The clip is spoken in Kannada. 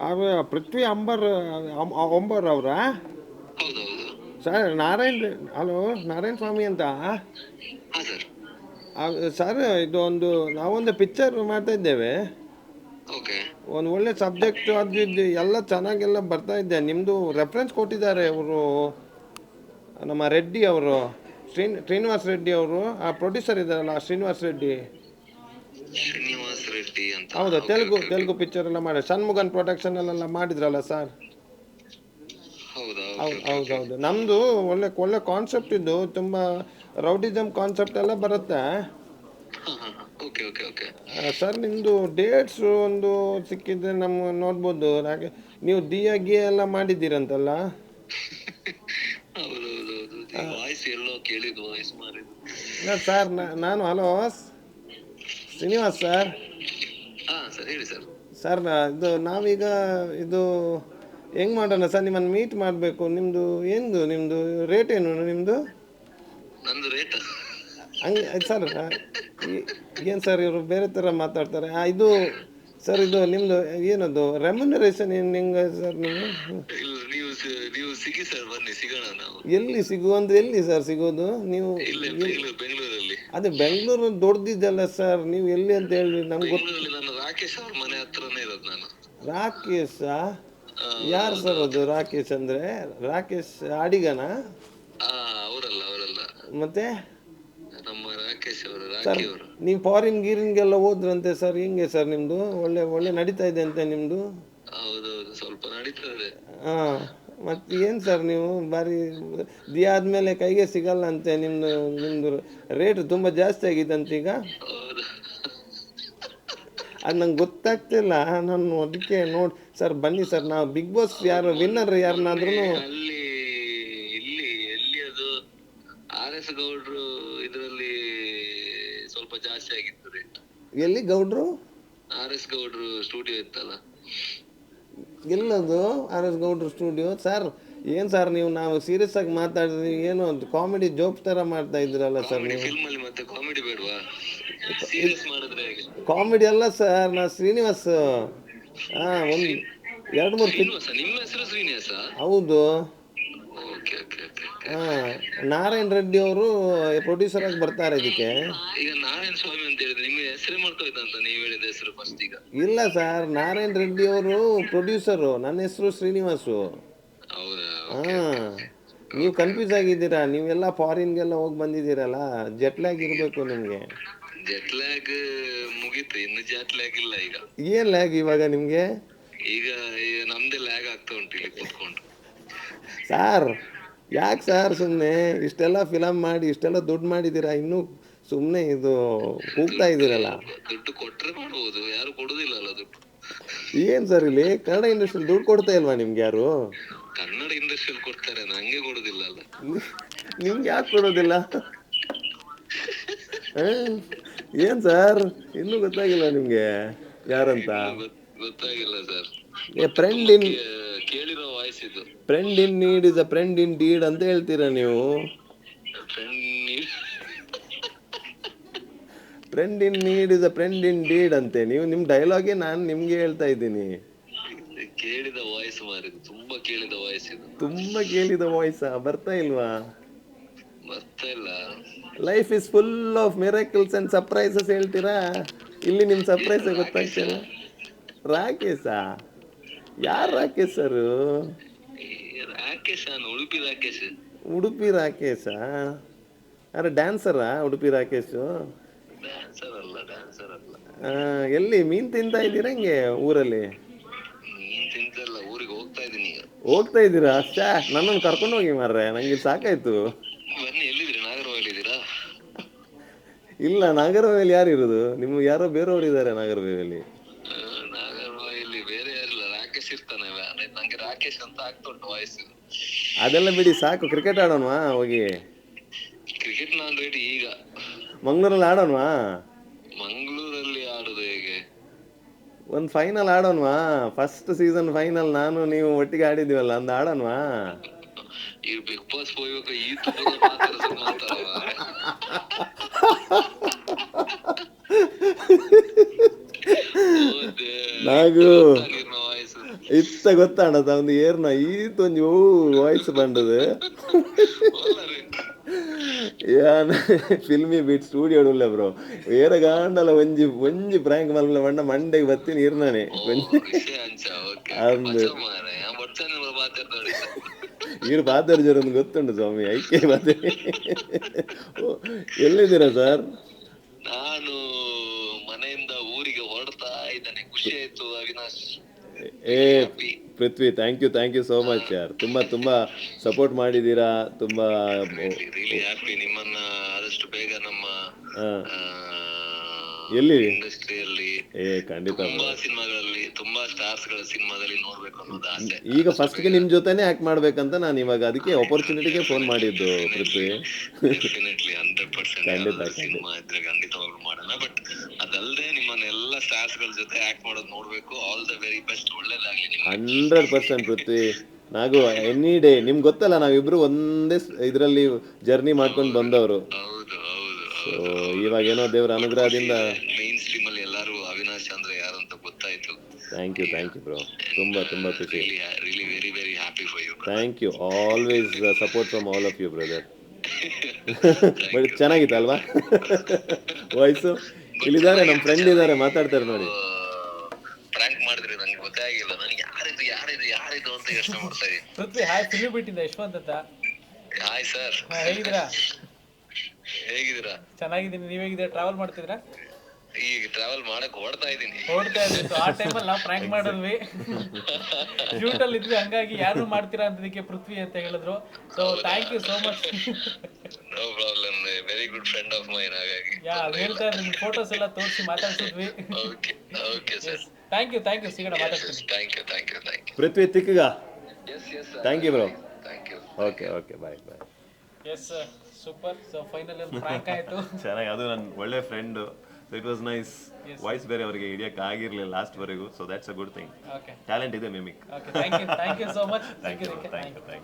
ಅವ್ರು ಪೃಥ್ವಿ ಒಂಬರ್ ಅವರಾ? ಹೌದೌದು. ಸರ್ ಹಲೋ, ನಾರಾಯಣ ಸ್ವಾಮಿ ಅಂತ. ಹಾ ಸರ್. ಸರ್ ಇದು ನಾವೊಂದು ಪಿಕ್ಚರ್ ಮಾಡ್ತಾ ಇದ್ದೇವೆ. ಓಕೆ. ಒಂದು ಒಳ್ಳೆ ಸಬ್ಜೆಕ್ಟ್ ಅದು ಇದು ಎಲ್ಲ ಚೆನ್ನಾಗೆಲ್ಲ ಬರ್ತಾ ಇದ್ದೆ. ನಿಮ್ಮದು ರೆಫರೆನ್ಸ್ ಕೊಟ್ಟಿದ್ದಾರೆ ಅವರು, ನಮ್ಮ ರೆಡ್ಡಿ ಅವರು, ಶ್ರೀನಿವಾಸ್ ರೆಡ್ಡಿ ಅವರು, ಆ ಪ್ರೊಡ್ಯೂಸರ್ ಇದ್ದಾರಲ್ಲ ಶ್ರೀನಿವಾಸ್ ರೆಡ್ಡಿ. ಶ್ರೀನಿವಾಸ್ ರೆಡ್ಡಿ ಅಂತ. ಹೌದಾ, okay okay okay. Telugu picture ಎಲ್ಲ ಮಾಡಿ ಷಣ್ಮುಗನ್ ಪ್ರೊಡಕ್ಷನಲ್ಲೆಲ್ಲ ಮಾಡಿದ್ರಲ್ಲ ಸರ್. ಹೌದಾ? ಓಕೆ ಹೌದು ಓಕೆ ಹೌದು ಓಕೆ. ಹೌದು, ನಮ್ಮದು ಒಳ್ಳೆ ಒಳ್ಳೆ ಕಾನ್ಸೆಪ್ಟ್ ಇದ್ದು, ತುಂಬ ರೌಡಿಸಮ್ ಕಾನ್ಸೆಪ್ಟ್ ಎಲ್ಲ ಬರುತ್ತೆ. ಹಾ ಹಾ ಹಾ. Okay okay okay. ಸರ್ ನಿಮ್ಮದು ಡೇಟ್ಸು ಒಂದು ಸಿಕ್ಕಿದ್ರೆ ನಮ್ಮ ನೋಡ್ಬೋದು. ಹಾಗೆ ನೀವು ದಿಯಾ ಗಿಯಾ ಎಲ್ಲ ಮಾಡಿದ್ದೀರಂತಲ್ಲ. ಹೌದೌದೌದು. ಈ ವಾಯ್ಸ್ ಎಲ್ಲೋ ಕೇಳಿದ್ದು ವಾಯ್ಸ್ ಮಾರಿದ್ದು. ಸರ್ ನಾನು ಹಲೋ ಶ್ರೀನಿವಾಸ್ ಸರ್. ಹಾ ಸರ್, ಹೇಳಿ ಸರ್. ಸರ್ ಇದು ನಾವೀಗ ಇದು ಹೆಂಗೆ ಮಾಡೋಣ ಸರ್? ನಿಮ್ಮನ್ನು ಮೀಟ್ ಮಾಡಬೇಕು. ನಿಮ್ಮದು ರೇಟ್ ಏನು ನಿಮ್ಮದು? ನಂದು ರೇಟ್ ಹಂಗೆ ಸರ್, ಏನು ಸರ್ ಇವರು ಬೇರೆ ಥರ ಮಾತಾಡ್ತಾರೆ. ಇದು ಸರ್, ಇದು ನಿಮ್ಮದು ಏನದು ರೆಮ್ಯುನರೇಷನ್ ಏನು ಹೆಂಗೆ ಸರ್ ನೀವು? ಇಲ್ಲ, ನೀವು ಸಿಗಿ ಸರ್, ಬನ್ನಿ ಸಿಗೋಣ ನಾವು. ಎಲ್ಲಿ ಎಲ್ಲಿ ಸರ್ ಸಿಗೋದು ನೀವು? ಇಲ್ಲ, ಬೆಂಗಳೂರಲ್ಲಿ. ಅದೇ ಬೆಂಗಳೂರು ದೊಡ್ಡದಿದ್ದಲ್ಲ ಸರ್, ನೀವು ಎಲ್ಲಿ ಅಂತ ಹೇಳಿ ನಮ್ಗೆ ಗೊತ್ತು. ಬೆಂಗಳೂರಲ್ಲಿ ನಾನು ರಾಕೇಶ್ ಅವ್ರ ಮನೆ ಹತ್ರನೇ ಇರೋದು ನಾನು. ರಾಕೇಶ? ಆ, ಯಾರು ಹೌದು ಸರ್ ಹೌದು. ಅದು ರಾಕೇಶ್ ಅಂದರೆ? ರಾಕೇಶ್ ಅಡಿಗನ? ಅವರಲ್ಲ. ಮತ್ತೆ ನಮ್ಮ ರಾಕೇಶ್ ಅವರು, ಸರ್, ರಾಕಿ ಅವರು. ನೀವು ಫಾರಿನ್ ಗೀರಿನ್ಗೆಲ್ಲ ಹೋದ್ರಂತೆ ಸರ್, ಹೆಂಗೆ ಸರ್ ನಿಮ್ಮದು? ಒಳ್ಳೆ ಒಳ್ಳೆ ನಡೀತಾ ಇದೆ ಅಂತೆ ನಿಮ್ಮದು? ಹೌದೌದು, ಸ್ವಲ್ಪ ನಡೀತದೆ. ಹಾಂ, ಮತ್ತು ಏನು ಸರ್ ನೀವು ಭಾರಿ ದಿಯಾ ಆದಮೇಲೆ ಕೈಗೆ ಸಿಗಲ್ಲ ಅಂತೆ. ನಿಮ್ಮದು ರೇಟ್ ತುಂಬ ಜಾಸ್ತಿ ಆಗಿದ್ದಂತೆ ಈಗ. ಹೌದು. ಅದು ನಂಗೆ ಗೊತ್ತಾಗ್ತಿಲ್ಲ. ನಾನು ಅದಕ್ಕೆ ನೋಡಿ ಸರ್, ಬನ್ನಿ ಸರ್, ನಾವು ಬಿಗ್ ಬಾಸ್ ಯಾರು ವಿನ್ನರ್ ಯಾರನ್ನಾದ್ರೂ. ಅಲ್ಲಿ ಎಲ್ಲಿ ಅದು RS ಗೌಡ್ರು ಇದರಲ್ಲಿ ಸ್ವಲ್ಪ ಜಾಸ್ತಿ ಆಗಿತ್ತು ರೇಟ್. ಎಲ್ಲಿ ಗೌಡ್ರು? RS ಗೌಡ್ರು ಸ್ಟುಡಿಯೋ ಇತ್ತಲ್ಲ. ಎಲ್ಲದು RS ಗೌಡ್ರು ಸ್ಟುಡಿಯೋ? ಸರ್ ಏನು ಸರ್ ನೀವು, ನಾವು ಸೀರಿಯಸ್ ಆಗಿ ಮಾತಾಡಿದ್ರಿ, ಏನೋ ಕಾಮಿಡಿ ಜೋಕ್ಸ್ ಥರ ಮಾಡ್ತಾ ಇದ್ದೀರಲ್ಲ ಸರ್ ಕಾಮಿಡಿ ನೀವು. ಫಿಲ್ಮ್ ಅಲ್ಲಿ ಮತ್ತೆ ಕಾಮಿಡಿ ಬೇಡವಾ? ಸೀರಿಯಸ್ ಮಾಡಿದ್ರೆ ಹೇಗೆ? ಕಾಮಿಡಿ ಅಲ್ಲ ಸರ್, ನಾ ಶ್ರೀನಿವಾಸ್. ಹಾಂ, ಒಂದು ಶ್ರೀ- 2-3 ಶ್ರೀನಿವಾಸ, ನಿಮ್ಮ ಹೆಸರು ಶ್ರೀನಿವಾಸ? ಹೌದು. Okay okay okay. ಹಾಂ, ನಾರಾಯಣ ರೆಡ್ಡಿ ಅವರು ಪ್ರೊಡ್ಯೂಸರ್ ಆಗಿ ಬರ್ತಾರೆ ಇದಕ್ಕೆ. ಈಗ ನಾರಾಯಣ ಸ್ವಾಮಿ ಅಂತ ಹೇಳಿದ್ರೆ ನಿಮ್ಗೆ ಹೆಸರೇ ಮಾಡ್ಕೋಯ್ತಂತ ನೀವು ಹೇಳಿದ ಹೆಸರು ಫಸ್ಟ್ ಈಗ. ಇಲ್ಲ ಸರ್, ನಾರಾಯಣ ರೆಡ್ಡಿ ಅವರು ಪ್ರೊಡ್ಯೂಸರು, ನನ್ನ ಹೆಸರು ಶ್ರೀನಿವಾಸು. ಹೌದಾ? Okay okay. ಹಾಂ, ನೀವು ಕನ್ಫ್ಯೂಸ್ ಆಗಿದ್ದೀರಾ. ನೀವೆಲ್ಲ ಫಾರಿನ್ಗೆಲ್ಲ ಹೋಗಿ ಬಂದಿದ್ದೀರಲ್ಲ, ಜೆಟ್ಲಾಗ್ ಇರಬೇಕು ನಿಮಗೆ. ಜೆಟ್ ಲ್ಯಾಗ್ ಮುಗೀತು, ಇನ್ನು ಜೆಟ್ ಲ್ಯಾಗ್ ಇಲ್ಲ ಈಗ. ಏನು ಲ್ಯಾಗ್ ಇವಾಗ ನಿಮಗೆ? ಈಗ ನಮ್ದೇ ಲ್ಯಾಗ್ ಆಗ್ತಾ ಉಂಟು ಇಲ್ಲಿ ಕೂತ್ಕೊಂಡು. ಸಾರ್, ಯಾಕೆ ಸರ್ ಸುಮ್ಮನೆ ಇಷ್ಟೆಲ್ಲ ಫಿಲಮ್ ಮಾಡಿ ಇಷ್ಟೆಲ್ಲ ದುಡ್ಡು ಮಾಡಿದ್ದೀರಾ, ಇನ್ನೂ ಸುಮ್ಮನೆ ಇದು ಕೂಗ್ತಾ ಇದ್ದೀರಲ್ಲ? ದುಡ್ಡು ಕೊಟ್ರೆ ಮಾಡ್ಬೋದು, ಯಾರು ಕೊಡುದಿಲ್ಲ ಅಲ್ಲ ದುಡ್ಡು. ಏನು ಸರ್, ಇಲ್ಲಿ ಕನ್ನಡ ಇಂಡಸ್ಟ್ರಿಯಲ್ಲಿ ದುಡ್ಡು ಕೊಡ್ತಾ ಇಲ್ವಾ ನಿಮ್ಗೆ ಯಾರು? ಕನ್ನಡ ಇಂಡಸ್ಟ್ರಿಯಲ್ಲಿ ಕೊಡ್ತಾರೆ, ನಂಗೆ ಕೊಡುದಿಲ್ಲ ಅಲ್ಲ. ನಿಮ್ಗೆ ಯಾಕೆ ಕೊಡೋದಿಲ್ಲ? ಏನು ಸರ್, ಇನ್ನೂ ಗೊತ್ತಾಗಿಲ್ಲ ನಿಮಗೆ ಯಾರಂತ? ಗೊತ್ತಾಗಿಲ್ಲ ಸರ್. ಫ್ರೆಂಡ್ ಇನ್ ಕೇಳಿರೋ ವಾಯ್ಸ್ ಇದು. Friend in need is a friend in deed ಅಂತ ಹೇಳ್ತೀರಾ ನೀವು. Friend in need is a friend in deed ಅಂತೆ. ನೀವು ನಿಮ್ಮ ಡೈಲಾಗೆ ನಾನು ನಿಮ್ಗೆ ಹೇಳ್ತಾ ಇದ್ದೀನಿ. ಕೇಳಿದ ವಾಯ್ಸ್ ಮಾರಿದ್ದು, ತುಂಬಾ ಕೇಳಿದ ವಾಯ್ಸ್ ಇದು. ತುಂಬ ಕೇಳಿದ ವಾಯ್ಸಾ? ಬರ್ತಾ ಇಲ್ವಾ? ಬರ್ತಾ ಇಲ್ಲ. Life is full of miracles and surprises ಹೇಳ್ತೀರಾ. ಇಲ್ಲಿ ನಿಮ್ಮ ಸರ್ಪ್ರೈಸ್ ಗೊತ್ತಾಗ್ತಿಲ್ಲ. ರಾಕೇಶಾ? ಯಾರು ರಾಕೇಶ್ ಸರು? ರಾಕೇಶ್, ಉಡುಪಿ ರಾಕೇಶ್. ಉಡುಪಿ ರಾಕೇಶಾ? ಯಾರು ಡ್ಯಾನ್ಸರಾ ಉಡುಪಿ ರಾಕೇಶು? ಡ್ಯಾನ್ಸರ್ ಅಲ್ಲ. ಎಲ್ಲಿ ಮೀನು ತಿಂತಾ ಇದ್ದೀರಾ ಹೆಂಗೆ ಊರಲ್ಲಿ? ನೀನ್ ತಿಂತಲ್ಲ, ಊರಿಗೆ ಹೋಗ್ತಾ ಇದೀನಿ ಈಗ. ಹೋಗ್ತಾ ಇದ್ದೀರಾ? ನನ್ನನ್ನು ಕರ್ಕೊಂಡು ಹೋಗಿ ಮಾರ್ರೆ, ನಂಗೆ ಸಾಕಾಯ್ತು. ಬನ್ನಿ, ಎಲ್ಲಿದ್ದೀರಿ? ನಾಗರಹೊಳೆ ಇದ್ದೀರಾ? ಇಲ್ಲ, ನಾಗರಹೊಳೆಯಲ್ಲಿ ಯಾರು ಇರೋದು? ನಿಮ್ಮ ಯಾರೋ ಬೇರೆಯವರು ಇದ್ದಾರೆ ನಾಗರಹೊಳೆಯಲ್ಲಿ. ನಾಗರಹೊಳೆಯಲ್ಲಿ ಬೇರೆ ಯಾರಿಲ್ಲ, ರಾಕೇಶ್ ಇರ್ತಾನೆ. ನಂಗೆ ರಾಕೇಶ್ ಅಂತ ಆಗ್ತಾ ಉಂಟು ವಾಯ್ಸ್. ಅದೆಲ್ಲ ಬಿಡಿ, ಸಾಕು. ಕ್ರಿಕೆಟ್ ಆಡೋಣವಾ ಹೋಗಿ? ಕ್ರಿಕೆಟ್ ನಾನ್ ರೆಡಿ ಈಗ. ಮಂಗಳೂರಲ್ಲಿ ಆಡೋಣವಾ? ಮಂಗಳೂರಲ್ಲಿ ಆಡುದು ಹೇಗೆ? ಒಂದು ಫೈನಲ್ ಆಡೋಣವಾ? ಫಸ್ಟ್ ಸೀಸನ್ ಫೈನಲ್ ನಾನು ನೀವು ಒಟ್ಟಿಗೆ ಆಡಿದ್ದೀವಲ್ಲ, ಅಂದ ಆಡೋಣವಾ? ಈ ಬಿಗ್ ಬಾಸ್ ಹೋಗ್ಬೇಕು, ಈ ತುಪ್ಪದ ಮಾತಾಡ್ತಾರವ. ನಾಗು, ಇತ್ತ ಗೊತ್ತಾಂಡ ಒಂದು ಏರ್ನ ಈತೊಂದು ವಾಯ್ಸ್ ಬಂಡದು ಯಾನ್ ಫಿಲ್ಮಿ ಬೀಟ್ ಸ್ಟುಡಿಯೋ ಉಳ್ಳೆ ಬ್ರೋ ಏರ ಗಾಂಡಲ ಒಂಜಿ ಒಂಜಿ ಪ್ರಾಂಕ್ ಮಲ್ಪನ ಬಂಡ ಮಂಡೆಗೆ ಬತ್ತೀನಿ ಇರ್ನಾನೆ ವಿಷಯ ಅಂಚ ಓಕೆ ಅಂದು ಮಾರೆ ಆ ಬರ್ತಾನೆ ಮಾತಾಡ್ತಾಡಿ ಇವ್ರು ಪಾತರ್ಜರ್ ಒಂದು ಗೊತ್ತುಂಟು ಸ್ವಾಮಿ ಐಕೆ ಮತ್ತೆ ಎಲ್ಲಿದ್ದೀರಾ ಸರ್? ನಾನು ಮನೆಯಿಂದ ಊರಿಗೆ ಹೊರಡ್ತಾ ಇದ್ದೇನೆ. ಖುಷಿ ಆಯ್ತು ಅವಿನಾಶ್, ಏ happy. Prithvi, thank you so much ಯಾರ್. ತುಂಬ ಸಪೋರ್ಟ್ ಮಾಡಿದ್ದೀರಾ ತುಂಬ. ರಿಯಲಿ ಹ್ಯಾಪಿ ನಿಮ್ಮನ್ನ ಆದಷ್ಟು ಬೇಗ ನಮ್ಮ ಹಾಂ ಎಲ್ಲಿ? ಇಂಡಸ್ಟ್ರಿಯಲ್ಲಿ ಖಂಡಿತ ತುಂಬಾ ಸಿನಿಮಾಗಳಲ್ಲಿ ತುಂಬಾ ಸ್ಟಾರ್ಸ್ ಗಳ ಸಿನಿಮಾದಲ್ಲಿ ನೋಡ್ಬೇಕು ಅನ್ನೋದು ಆಸೆ. ಈಗ ಫಸ್ಟ್ಗೆ ನಿಮ್ಮ ಜೊತೆನೇ ಆ್ಯಕ್ಟ್ ಮಾಡ್ಬೇಕಂತ ನಾನು ಇವಾಗ ಅದಕ್ಕೆ ಆಪರ್ಚುನಿಟಿಗೆ ಫೋನ್ ಮಾಡಿದ್ದು ಪೃಥ್ವಿ. ಡೆಫಿನೆಟ್ಲಿ 100% ಯಾವ್ದಾದ್ರು ಸಿನಿಮಾ ಇದ್ರೆ ಖಂಡಿತವಾಗ್ಲೂ ಮಾಡೋಣ. ಬಟ್ ಅದಲ್ಲದೆ ನಿಮ್ಮನ್ನೆಲ್ಲ ಸ್ಟಾರ್ಸ್ ಗಳ ಜೊತೆ ಆಕ್ಟ್ ಮಾಡೋದು ನೋಡ್ಬೇಕು. ಆಲ್ ದ ವೆರಿ ಬೆಸ್ಟ್, ಒಳ್ಳೇದಾಗ್ಲಿ ನಿಮ್ಗೆ. 100% ಪೃಥ್ವಿ. ನಾವು ಎನಿ ಡೇ ನಿಮ್ಗೆ ಗೊತ್ತಲ್ಲ, ನಾವಿಬ್ರು ಒಂದೇ ಇದರಲ್ಲಿ ಜರ್ನಿ ಮಾಡ್ಕೊಂಡು ಬಂದವರು. ಹೌದು ಹೌದು ಸೊ ಇವಾಗ ಏನೋ ದೇವ್ರ ಅನುಗ್ರಹದಿಂದ ಮೇನ್ ಸ್ಟ್ರೀಮ್ ಅಲ್ಲಿ ಎಲ್ಲರೂ ಅವಿನಾಶ್ ಅಂದ್ರೆ ಯಾರು ಅಂತ ಗೊತ್ತಾಯ್ತು. Thank you bro. ತುಂಬ ಖುಷಿ. Really very very happy for you. Thank you. Always support from all of you brother. But ಚೆನ್ನಾಗಿತ್ತು ಅಲ್ವಾ ವಾಯ್ಸು? ಇಲ್ಲಿದ್ದಾರೆ ನಮ್ಮ ಫ್ರೆಂಡ್ ಇದ್ದಾರೆ, ಮಾತಾಡ್ತಾರೆ ನೋಡಿ. ಪ್ರ್ಯಾಂಕ್ ಮಾಡಿದ್ರಿ, ನಂಗೆ ಗೊತ್ತೇ ಆಗಿಲ್ಲ. ನನಗೆ ಯಾರಿದು ಅಂತ ಯೋಚನೆ ಮಾಡ್ತಾ ಇದ್ದೀನಿ. ಪೃಥ್ವಿ ಹಾಯ್, ಫಿಲ್ಮ್ ಬಿಟ್ಟಿದ್ದ ಯಶವಂತ್ ಅಂತ. ಹಾಯ್ ಸರ್, ಹೇಗಿದ್ದೀರಾ? ಹೇಗಿದ್ದೀರಾ? ಚೆನ್ನಾಗಿದ್ದೀನಿ, ನೀವ್ ಹೇಗಿದ್ದೀರಾ? ಟ್ರಾವೆಲ್ ಮಾಡ್ತಿದ್ರಾ? ಈಗ ಟ್ರಾವೆಲ್ ಮಾಡಕ್ ಹೊಡ್ತಾ ಇದ್ದೀನಿ. ಹೊಡ್ತಾ ಇದ್ವಿ. ಆ ಟೈಮಲ್ಲಿ ನಾವು ಪ್ರ್ಯಾಂಕ್ ಮಾಡಿದ್ವಿ, ಶೂಟ್ ಅಲ್ಲಿ ಇದ್ವಿ. ಹಂಗಾಗಿ ಯಾರು ಮಾಡ್ತೀರಾ ಅಂತದಕ್ಕೆ ಪೃಥ್ವಿ ಅಂತ ಹೇಳಿದ್ರು. So thank you so much. No problem, very good friend of mine. ಹಾಗಾಗಿ ಅದ್ ಹೇಳ್ತಾ ಇದ್ರಿ, ನಿಮ್ ಫೋಟೋಸ್ ಎಲ್ಲ ತೋರಿಸಿ ಮಾತಾಡ್ಸಿದ್ವಿ. ಓಕೆ ಸರ್, ಥ್ಯಾಂಕ್ ಯು ಸಿಗೋಣ, ಮಾತಾಡ್ತೀನಿ. Thank you. ಪೃಥ್ವಿ ತಿಕ್ಕಗ. Yes thank you bro. Thank you. Okay bye. Yes super. So final prank ಆಯ್ತು. ಚೆನ್ನಾಗಿ, ಅದು ನನ್ನ ಒಳ್ಳೆ friend. So it was nice. Voice ಬೇರೆ ಅವರಿಗೆ ಹಿಡಿಯೋಕೆ ಆಗಿರಲಿಲ್ಲ ಲಾಸ್ಟ್ವರೆಗೂ. So that's a good thing. Okay, talent ಇದೆ mimic. Thank you so much. Thank you.